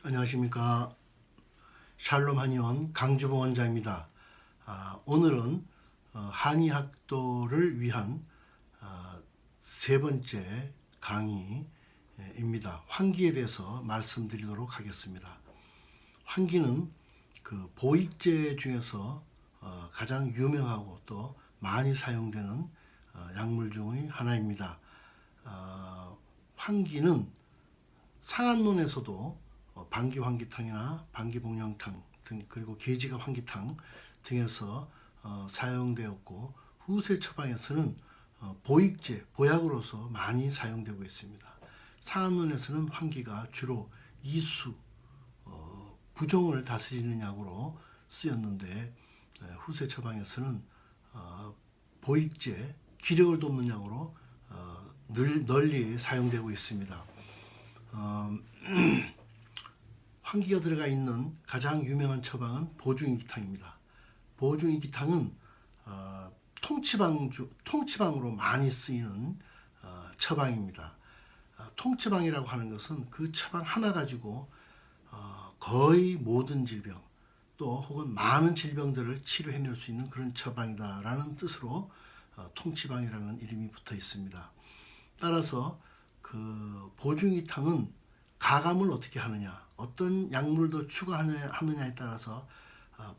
안녕하십니까. 샬롬 한의원 강주봉 원장입니다. 오늘은 한의학도를 위한 세 번째 강의입니다. 환기에 대해서 말씀드리도록 하겠습니다. 환기는 그 보익제 중에서 가장 유명하고 또 많이 사용되는 약물 중의 하나입니다. 환기는 상한론에서도 방기환기탕이나 방기복령탕 등 그리고 계지가 환기탕 등에서 사용되었고, 후세 처방에서는 보익제, 보약으로서 많이 사용되고 있습니다. 상한론에서는 환기가 주로 이수, 부종을 다스리는 약으로 쓰였는데, 후세 처방에서는 보익제, 기력을 돕는 약으로 널리 사용되고 있습니다. 환기가 들어가 있는 가장 유명한 처방은 보중이기탕입니다. 보중이기탕은 통치방으로 많이 쓰이는 처방입니다. 통치방이라고 하는 것은 그 처방 하나 가지고 거의 모든 질병 또 혹은 많은 질병들을 치료해낼 수 있는 그런 처방이다라는 뜻으로 통치방이라는 이름이 붙어 있습니다. 따라서 그 보중이탕은 가감을 어떻게 하느냐, 어떤 약물도 추가하느냐에 따라서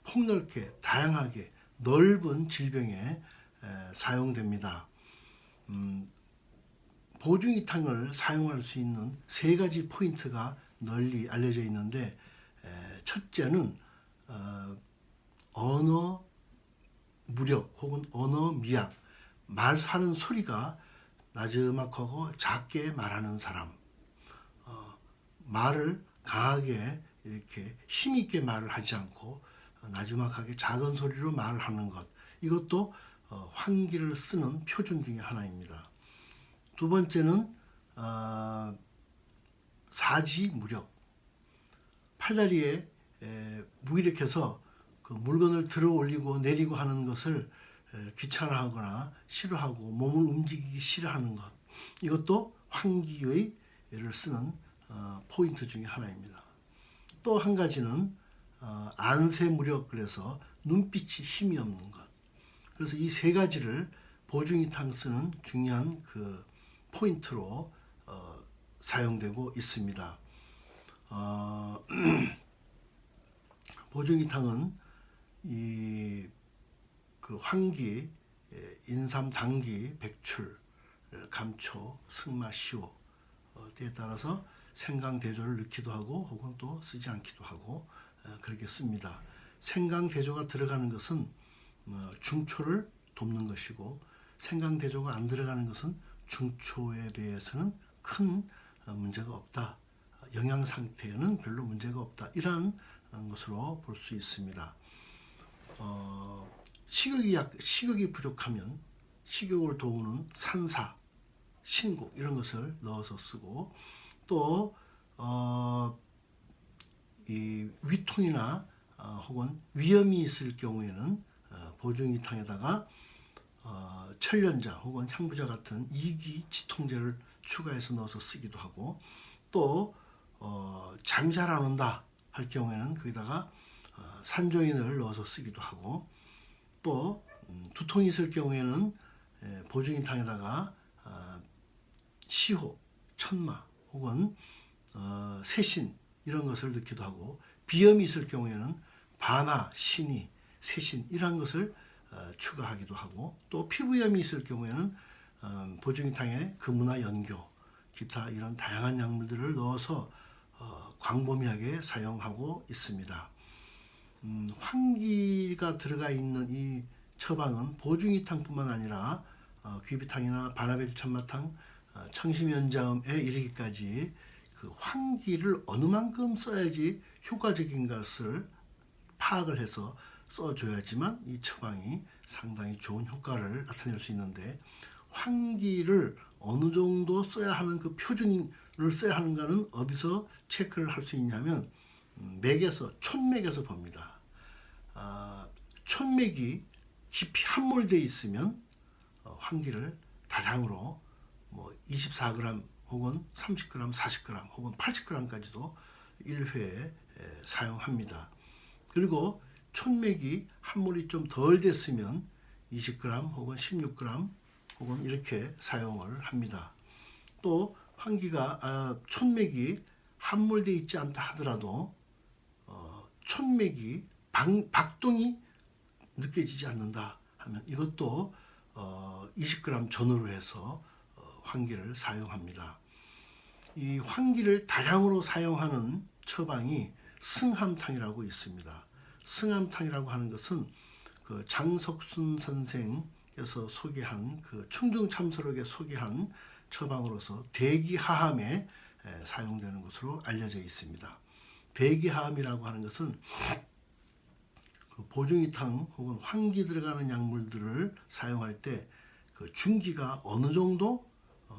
폭넓게 다양하게 넓은 질병에 사용됩니다. 보중이탕을 사용할 수 있는 세 가지 포인트가 널리 알려져 있는데, 첫째는 언어 무력 혹은 언어 미약, 말하는 소리가 나지막하고 작게 말하는 사람, 말을 강하게 이렇게 힘있게 말을 하지 않고 나지막하게 작은 소리로 말을 하는 것, 이것도 환기를 쓰는 표준 중에 하나입니다. 두 번째는 사지무력, 팔다리에 무기력해서 그 물건을 들어 올리고 내리고 하는 것을 귀찮아하거나 싫어하고 몸을 움직이기 싫어하는 것, 이것도 환기의 를 쓰는 포인트 중에 하나입니다. 또 한 가지는 안세무력, 그래서 눈빛이 힘이 없는 것. 그래서 이 세 가지를 보중이탕 쓰는 중요한 그 포인트로 사용되고 있습니다. 보중이탕은 이 그 환기, 인삼, 당기, 백출, 감초, 승마, 시오 때에 따라서 생강대조를 넣기도 하고 혹은 또 쓰지 않기도 하고 그렇게 씁니다. 생강대조가 들어가는 것은 중초를 돕는 것이고, 생강대조가 안 들어가는 것은 중초에 대해서는 큰 문제가 없다, 영양 상태에는 별로 문제가 없다, 이러한 것으로 볼 수 있습니다. 식욕이 부족하면 식욕을 도우는 산사, 신국 이런 것을 넣어서 쓰고, 또 이 위통이나 혹은 위염이 있을 경우에는 보중이탕에다가 천련자 혹은 향부자 같은 이기지통제를 추가해서 넣어서 쓰기도 하고, 또 잠이 잘 안 온다 할 경우에는 거기다가 산조인을 넣어서 쓰기도 하고, 또 두통이 있을 경우에는 보중이탕에다가 시호, 천마 혹은 세신 이런 것을 넣기도 하고, 비염이 있을 경우에는 바나, 신이, 세신 이런 것을 추가하기도 하고, 또 피부염이 있을 경우에는 보중이탕에 금우나 연교, 기타 이런 다양한 약물들을 넣어서 광범위하게 사용하고 있습니다. 환기가 들어가 있는 이 처방은 보중이탕뿐만 아니라 귀비탕이나 바나베리 천마탕, 청심연자음에 이르기까지 그 환기를 어느 만큼 써야지 효과적인 것을 파악을 해서 써줘야지만 이 처방이 상당히 좋은 효과를 나타낼 수 있는데, 환기를 어느 정도 써야 하는 그 표준을 써야 하는가는 어디서 체크를 할 수 있냐면 촌맥에서 봅니다. 촌맥이 깊이 함몰되어 있으면 환기를 다량으로 24g 혹은 30g, 40g 혹은 80g까지도 1회 사용합니다. 그리고 촌맥이 함몰이 좀 덜 됐으면 20g 혹은 16g 혹은 이렇게 사용을 합니다. 또 환기가 촌맥이 함몰되어 있지 않다 하더라도 촌맥이 박동이 느껴지지 않는다 하면 이것도 20g 전후로 해서 환기를 사용합니다. 이 환기를 다량으로 사용하는 처방이 승함탕이라고 있습니다. 승함탕이라고 하는 것은 그 장석순 선생께서 소개한 그 충중참서록에 소개한 처방으로서 대기하함에 사용되는 것으로 알려져 있습니다. 대기하함이라고 하는 것은 그 보중이탕 혹은 환기 들어가는 약물들을 사용할 때 그 중기가 어느 정도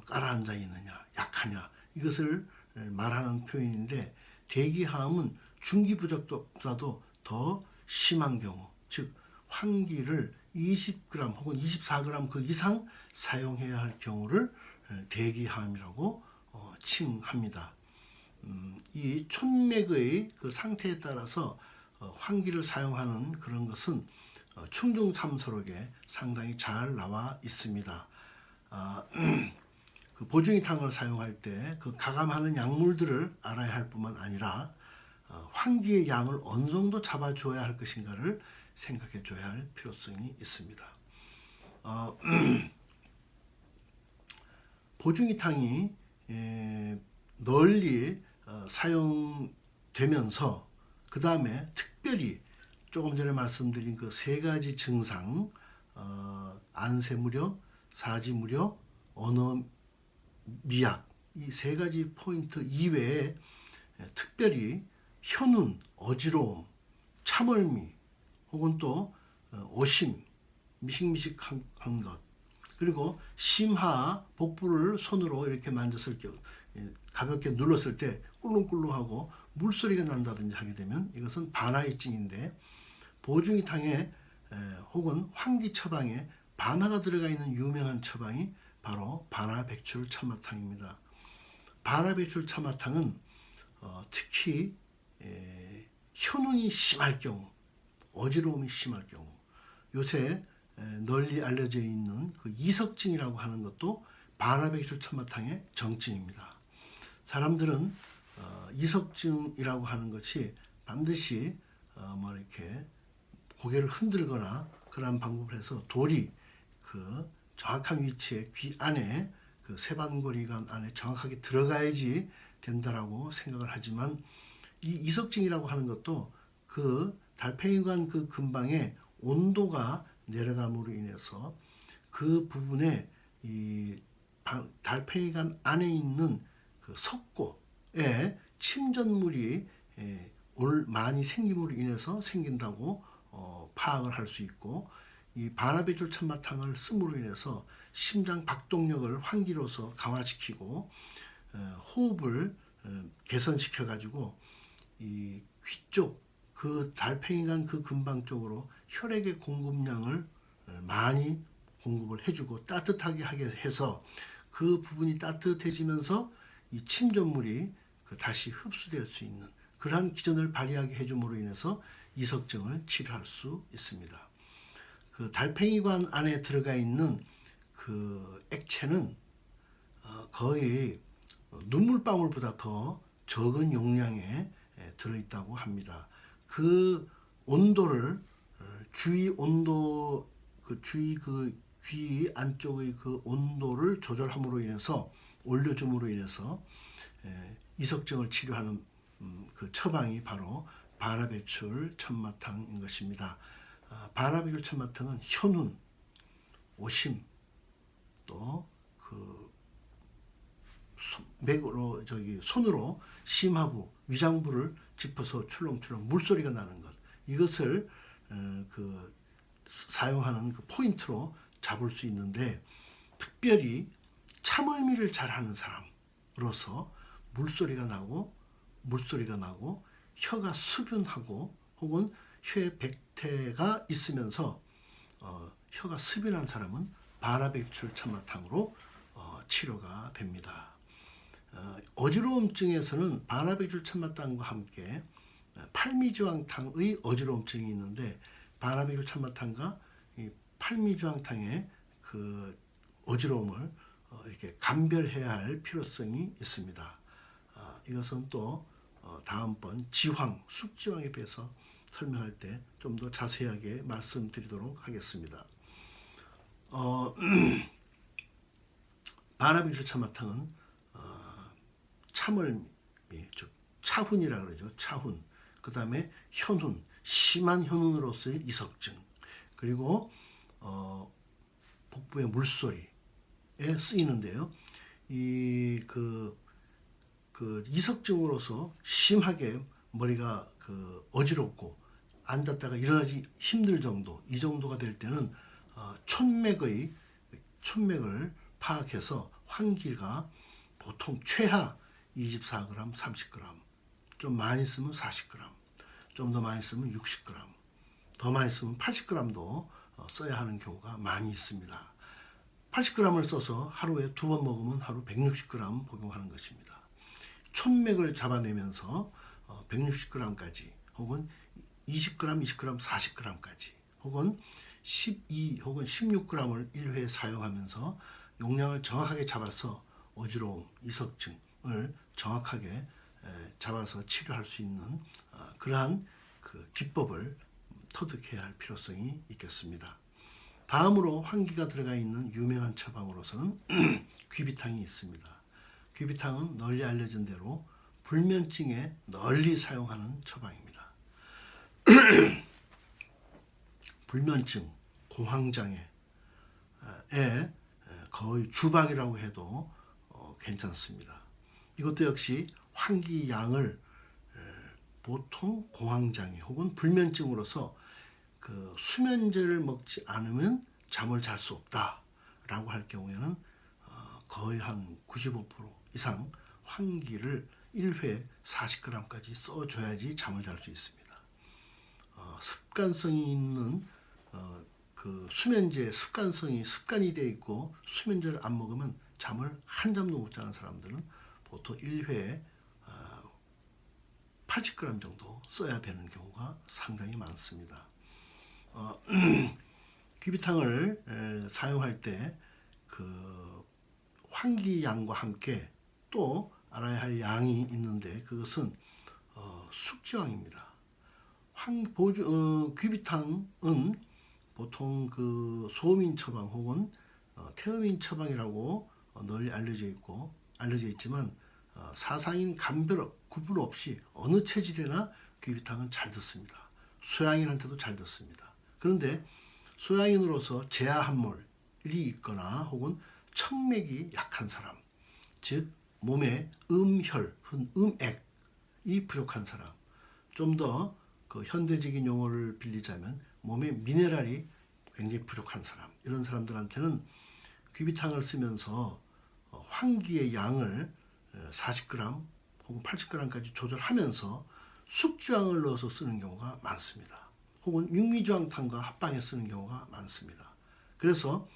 가라앉아 있느냐, 약하냐 이것을 말하는 표현인데 대기하함은 중기 부족보다도 더 심한 경우, 즉 환기를 20g 혹은 24g 그 이상 사용해야 할 경우를 대기하함이라고 칭합니다. 이 촌맥의 그 상태에 따라서 환기를 사용하는 그런 것은 충중참서록에 상당히 잘 나와 있습니다. 그 보중이탕을 사용할 때 그 가감하는 약물들을 알아야 할 뿐만 아니라 환기의 양을 어느 정도 잡아줘야 할 것인가를 생각해 줘야 할 필요성이 있습니다. 보중이탕이 널리 사용되면서 그 다음에 특별히 조금 전에 말씀드린 그 세 가지 증상, 안세무력, 사지무력, 언어미약 이 세 가지 포인트 이외에 특별히 현운, 어지러움, 참을미 혹은 또 오심, 미식미식한 것 그리고 심하 복부를 손으로 이렇게 만졌을 경우 가볍게 눌렀을 때 꿀렁꿀렁하고 물소리가 난다든지 하게 되면 이것은 반하의증인데 보중이탕에 혹은 환기 처방에 반하가 들어가 있는 유명한 처방이 바로 반하백출 참마탕입니다. 반하백출 참마탕은 특히 현운이 심할 경우, 어지러움이 심할 경우 요새 널리 알려져 있는 그 이석증이라고 하는 것도 반하백출 참마탕의 정증입니다. 사람들은 이석증이라고 하는 것이 반드시 뭐 이렇게 고개를 흔들거나 그런 방법을 해서 돌이 그 정확한 위치에 귀 안에 그 세반고리관 안에 정확하게 들어가야지 된다라고 생각을 하지만 이 이석증이라고 하는 것도 그 달팽이관 그 근방에 온도가 내려감으로 인해서 그 부분에 이 달팽이관 안에 있는 그 석고에 침전물이 많이 생김으로 인해서 생긴다고 파악을 할 수 있고 이 반하백출 참마탕을 씀으로 인해서 심장 박동력을 환기로서 강화시키고 호흡을 개선시켜 가지고 이 귀 쪽 그 달팽이관 그 근방 쪽으로 혈액의 공급량을 많이 공급을 해주고 따뜻하게 하게 해서 그 부분이 따뜻해지면서 이 침전물이 다시 흡수될 수 있는 그러한 기전을 발휘하게 해줌으로 인해서 이석증을 치료할 수 있습니다. 그 달팽이관 안에 들어가 있는 그 액체는 거의 눈물방울보다 더 적은 용량에 들어있다고 합니다. 그 온도를 주위 온도 그 주위 그 귀 안쪽의 그 온도를 조절함으로 인해서 올려줌으로 인해서 이석증을 치료하는 그 처방이 바로 반하백출 참마탕인 것입니다. 반하백출 참마탕은 현운, 오심, 또 그 맥으로 손으로 심하부, 위장부를 짚어서 출렁출렁 물소리가 나는 것 이것을 그 사용하는 그 포인트로 잡을 수 있는데 특별히 참을미를 잘하는 사람으로서 물소리가 나고 혀가 수변하고 혹은 혀에 백태가 있으면서 혀가 수변한 사람은 반하백출 참마탕으로 치료가 됩니다. 어지러움증에서는 바나베귤 천마탕과 함께 팔미주황탕의 어지러움증이 있는데 바나베귤 천마탕과 이 팔미주황탕의 그 어지러움을 이렇게 감별해야 할 필요성이 있습니다. 이것은 또 다음번 지황, 숙지황에 대해서 설명할 때 좀 더 자세하게 말씀드리도록 하겠습니다. 바나베귤 천마탕은 참을미, 즉 차훈이라 그러죠. 차훈. 그 다음에 현훈, 심한 현훈으로서의 이석증. 그리고 복부의 물소리에 쓰이는데요. 그 이석증으로서 심하게 머리가 어지럽고 앉았다가 일어나기 힘들 정도, 이 정도가 될 때는 촌맥을 파악해서 환기가 보통 최하 24g, 30g, 좀 많이 쓰면 40g, 좀 더 많이 쓰면 60g, 더 많이 쓰면 80g도 써야 하는 경우가 많이 있습니다. 80g을 써서 하루에 2번 먹으면 하루 160g 복용하는 것입니다. 촌맥을 잡아내면서 160g까지 혹은 20g, 20g, 40g까지 혹은 12 혹은 16g을 1회에 사용하면서 용량을 정확하게 잡아서 어지러움, 이석증을 정확하게 잡아서 치료할 수 있는 그러한 그 기법을 터득해야 할 필요성이 있겠습니다. 다음으로 환기가 들어가 있는 유명한 처방으로서는 귀비탕이 있습니다. 귀비탕은 널리 알려진 대로 불면증에 널리 사용하는 처방입니다. 불면증, 공황장애의 거의 주방이라고 해도 괜찮습니다. 이것도 역시 환기양을 보통 공황장애 혹은 불면증으로서 그 수면제를 먹지 않으면 잠을 잘 수 없다라고 할 경우에는 거의 한 95% 이상 환기를 1회 40g까지 써줘야지 잠을 잘 수 있습니다. 습관성이 있는 그 수면제 습관이 되어 있고 수면제를 안 먹으면 잠을 한 잠도 못 자는 사람들은 보통 1회에 80g 정도 써야 되는 경우가 상당히 많습니다. 귀비탕을 사용할 때 그 환기양과 함께 또 알아야 할 양이 있는데 그것은 숙지황입니다. 귀비탕은 보통 그 소민 처방 혹은 태음인 처방이라고 널리 알려져 있지만 사상인 감별 구분 없이 어느 체질이나 귀비탕은 잘 듣습니다. 소양인한테도 잘 듣습니다. 그런데 소양인으로서 제아함몰이 있거나 혹은 청맥이 약한 사람, 즉 몸에 음혈, 음액이 부족한 사람, 좀 더 그 현대적인 용어를 빌리자면 몸에 미네랄이 굉장히 부족한 사람, 이런 사람들한테는 귀비탕을 쓰면서 환기의 양을 40g 혹은 80g까지 조절하면서 숙주황을 넣어서 쓰는 경우가 많습니다. 혹은 육미주황탕과 합방해 쓰는 경우가 많습니다. 그래서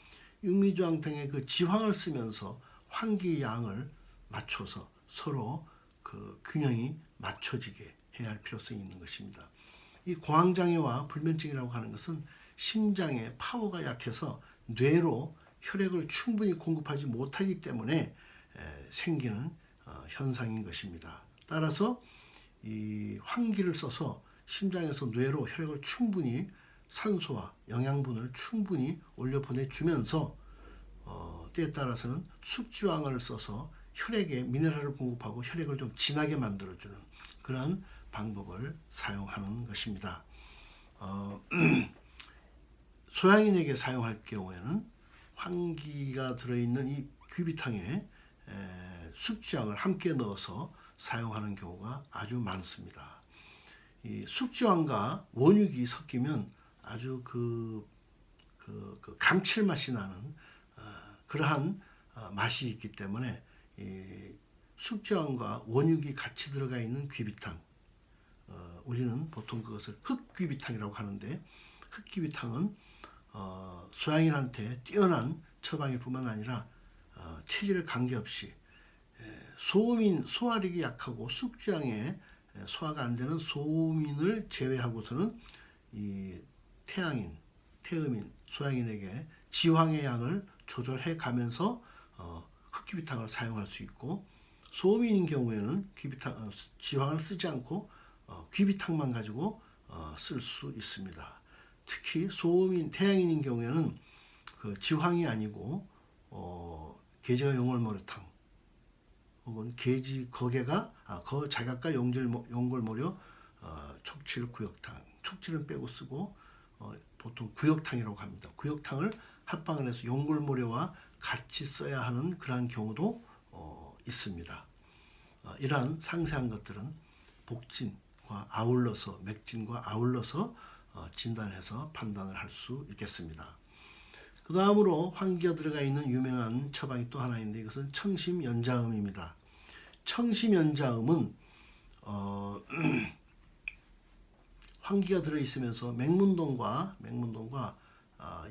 육미주황탕의 그 지황을 쓰면서 환기의 양을 맞춰서 서로 그 균형이 맞춰지게 해야 할 필요성이 있는 것입니다. 이 공황장애와 불면증이라고 하는 것은 심장의 파워가 약해서 뇌로 혈액을 충분히 공급하지 못하기 때문에 생기는 현상인 것입니다. 따라서 이 환기를 써서 심장에서 뇌로 혈액을 충분히 산소와 영양분을 충분히 올려 보내주면서 때에 따라서는 숙지황을 써서 혈액에 미네랄을 공급하고 혈액을 좀 진하게 만들어주는 그러한 방법을 사용하는 것입니다. 소양인에게 사용할 경우에는 환기가 들어있는 이 귀비탕에 숙지황을 함께 넣어서 사용하는 경우가 아주 많습니다. 이 숙지황과 원육이 섞이면 아주 그 감칠맛이 나는 그러한 맛이 있기 때문에 이 숙지황과 원육이 같이 들어가 있는 귀비탕, 우리는 보통 그것을 흑귀비탕이라고 하는데, 흑귀비탕은 소양인한테 뛰어난 처방일 뿐만 아니라 체질에 관계없이 소화력이 약하고 숙주양에 소화가 안 되는 소음인을 제외하고서는 이 태음인, 소양인에게 지황의 양을 조절해 가면서 흑귀비탕을 사용할 수 있고, 소음인인 경우에는 지황을 쓰지 않고 귀비탕만 가지고 쓸 수 있습니다. 특히 태양인인 경우에는 그 지황이 아니고 계제가 용골모래탕 혹은 자각과 용골모려 촉칠구역탕, 촉칠은 빼고 쓰고 보통 구역탕이라고 합니다. 구역탕을 합방을 해서 용골모래와 같이 써야 하는 그러한 경우도 있습니다. 이러한 상세한 것들은 맥진과 아울러서 진단해서 판단을 할 수 있겠습니다. 그 다음으로 환기가 들어가 있는 유명한 처방이 또 하나 있는데, 이것은 청심연자음입니다. 청심연자음은 환기가 들어있으면서 맹문동과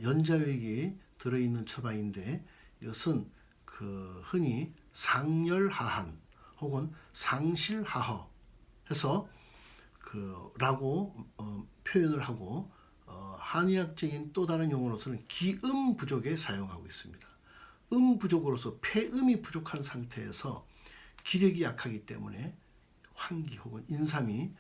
연자액이 들어있는 처방인데, 이것은 흔히 상열하한 혹은 상실하허 해서 라고 표현을 하고, 한의학적인 또 다른 용어로서는 기음 부족에 사용하고 있습니다. 음 부족으로서 폐음이 부족한 상태에서 기력이 약하기 때문에 환기 혹은 인삼이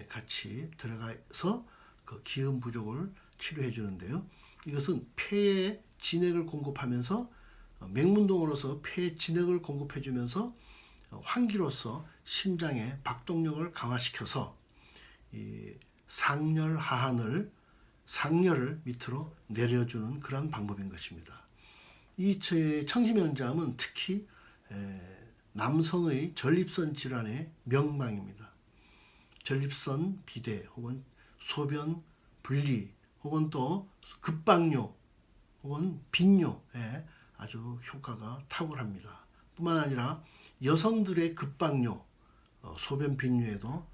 같이 들어가서 그 기음 부족을 치료해 주는데요. 이것은 폐에 진액을 공급하면서 맹문동으로서 폐에 진액을 공급해 주면서 환기로서 심장의 박동력을 강화시켜서 이 상열을 밑으로 내려주는 그런 방법인 것입니다. 이 청심연자음은 특히 남성의 전립선 질환의 명방입니다. 전립선 비대 혹은 소변 분리 혹은 또 급박뇨 혹은 빈뇨에 아주 효과가 탁월합니다. 뿐만 아니라 여성들의 급박뇨, 소변 빈뇨에도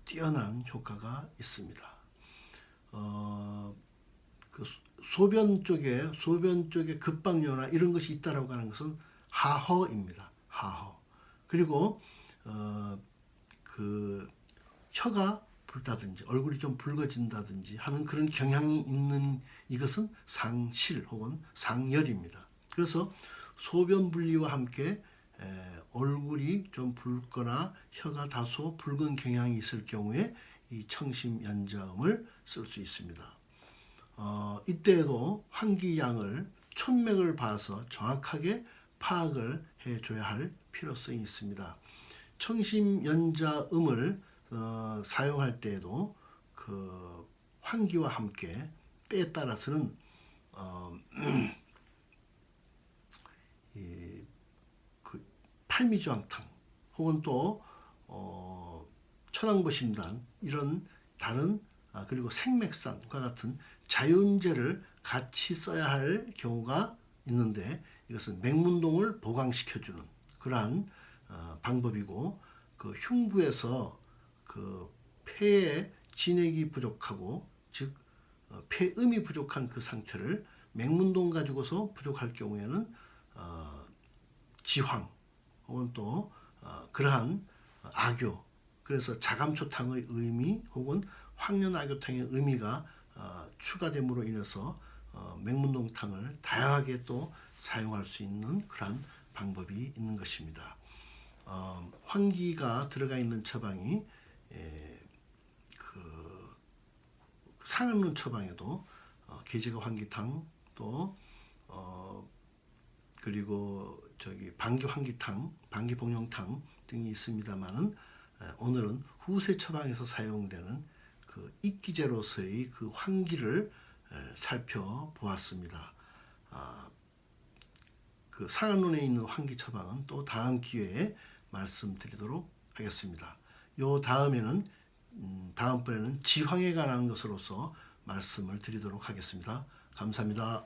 뛰어난 효과가 있습니다. 그 소변 쪽에 급박뇨나 이런 것이 있다라고 하는 것은 하허입니다. 하허. 그리고 그 혀가 붉다든지 얼굴이 좀 붉어진다든지 하는 그런 경향이 있는 이것은 상실 혹은 상열입니다. 그래서 소변 분리와 함께 얼굴이 좀 붉거나 혀가 다소 붉은 경향이 있을 경우에 이 청심연자음을 쓸 수 있습니다. 이때에도 환기양을 촌맥을 봐서 정확하게 파악을 해줘야 할 필요성이 있습니다. 청심연자음을 사용할 때에도 그 환기와 함께 때에 따라서는 그 팔미주황탕 혹은 또 천황보심단 이런 다른 그리고 생맥산과 같은 자윤제를 같이 써야 할 경우가 있는데, 이것은 맹문동을 보강시켜주는 그러한 방법이고, 그 흉부에서 그 폐에 진액이 부족하고 즉 폐음이 부족한 그 상태를 맹문동 가지고서 부족할 경우에는 지황 혹은 또 그러한 악교, 그래서 자감초탕의 의미 혹은 황련악교탕의 의미가 추가됨으로 인해서 맹문동탕을 다양하게 또 사용할 수 있는 그러한 방법이 있는 것입니다. 환기가 들어가 있는 처방이 그 상암론 처방에도 계제가 환기탕 또 그리고 방기 환기탕, 방기 복용탕 등이 있습니다만은, 오늘은 후세 처방에서 사용되는 그 익기제로서의 그 환기를 살펴보았습니다. 그 상한론에 있는 환기 처방은 또 다음 기회에 말씀드리도록 하겠습니다. 요 다음에는 다음번에는 지황에 관한 것으로서 말씀을 드리도록 하겠습니다. 감사합니다.